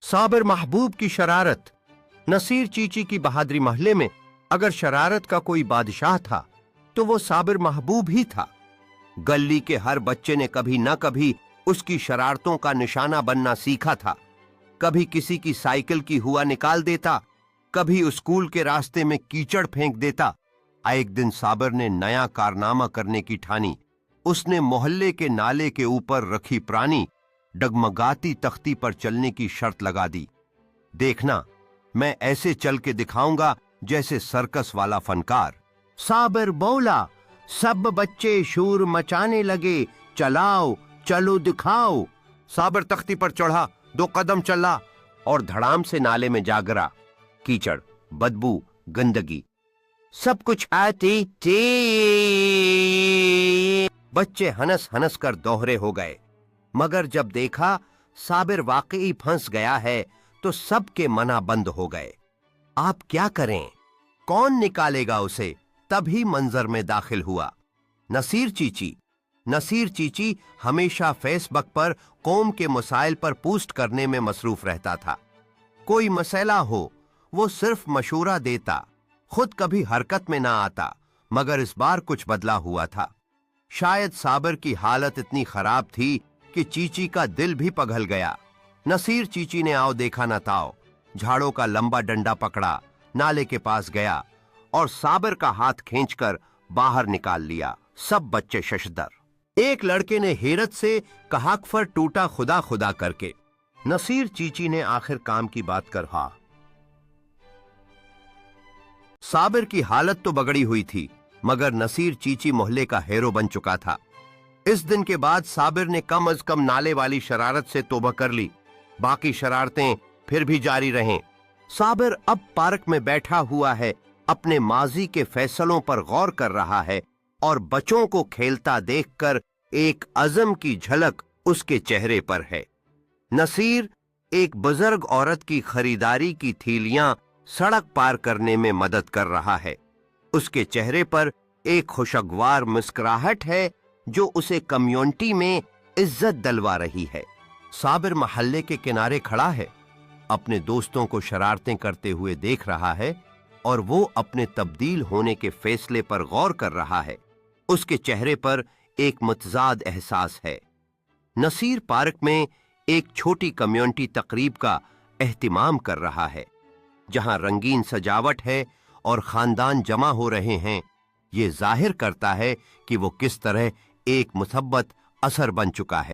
साबिर महबूब की शरारत। नसीर चीची की बहादुरी महल्ले में अगर शरारत का कोई बादशाह था तो वो साबिर महबूब ही था। गली के हर बच्चे ने कभी न कभी उसकी शरारतों का निशाना बनना सीखा था। कभी किसी की साइकिल की हुआ निकाल देता, कभी स्कूल के रास्ते में कीचड़ फेंक देता। एक दिन साबिर ने नया कारनामा करने की ठानी। उसने मोहल्ले के नाले के ऊपर रखी पुरानी डगमगाती तख्ती पर चलने की शर्त लगा दी। देखना, मैं ऐसे चल के दिखाऊंगा जैसे सर्कस वाला फनकार। साबिर बोला। सब बच्चे शोर मचाने लगे, चलाओ चलो दिखाओ। साबिर तख्ती पर चढ़ा, 2 कदम चला और धड़ाम से नाले में जा गिरा। कीचड़, बदबू, गंदगी सब कुछ आती थी। बच्चे हनस हनस कर दोहरे हो गए, मगर जब देखा साबिर वाकई फंस गया है तो सबके मना बंद हो गए। आप क्या करें, कौन निकालेगा उसे? तभी मंजर में दाखिल हुआ नसीर चीची। नसीर चीची हमेशा फेसबुक पर कौम के मसाइल पर पोस्ट करने में मसरूफ रहता था। कोई मसला हो वो सिर्फ मशूरा देता, खुद कभी हरकत में ना आता। मगर इस बार कुछ बदला हुआ था। शायद साबिर की हालत इतनी खराब थी कि चीची का दिल भी पिघल गया। नसीर चीची ने आओ देखा न ताओ, झाड़ों का लंबा डंडा पकड़ा, नाले के पास गया और साबिर का हाथ खींचकर बाहर निकाल लिया। सब बच्चे शशदर। एक लड़के ने हैरत से कहाकफर टूटा खुदा खुदा करके। नसीर चीची ने आखिर काम की बात कहा। साबिर की हालत तो बगड़ी हुई थी, मगर नसीर चीची मोहल्ले का हीरो बन चुका था। इस दिन के बाद साबिर ने कम अज कम नाले वाली शरारत से तौबा कर ली। बाकी शरारतें फिर भी जारी रहें। साबिर अब पार्क में बैठा हुआ है, अपने माजी के फैसलों पर गौर कर रहा है और बच्चों को खेलता देखकर एक अज़म की झलक उसके चेहरे पर है। नसीर एक बुजुर्ग औरत की खरीदारी की थैलियां सड़क पार करने में मदद कर रहा है। उसके चेहरे पर एक खुशगवार मुस्कुराहट है जो उसे कम्युनिटी में इज्जत दिलवा रही है। साबिर महल्ले के किनारे खड़ा है, अपने दोस्तों को शरारतें करते हुए देख रहा है और वो अपने तब्दील होने के फैसले पर गौर कर रहा है। उसके चेहरे पर एक मुतजाद एहसास है। नसीर पार्क में एक छोटी कम्युनिटी तकरीब का एहतिमाम कर रहा है, जहां रंगीन सजावट है और खानदान जमा हो रहे हैं। ये जाहिर करता है कि वो किस तरह एक मुसब्बत असर बन चुका है।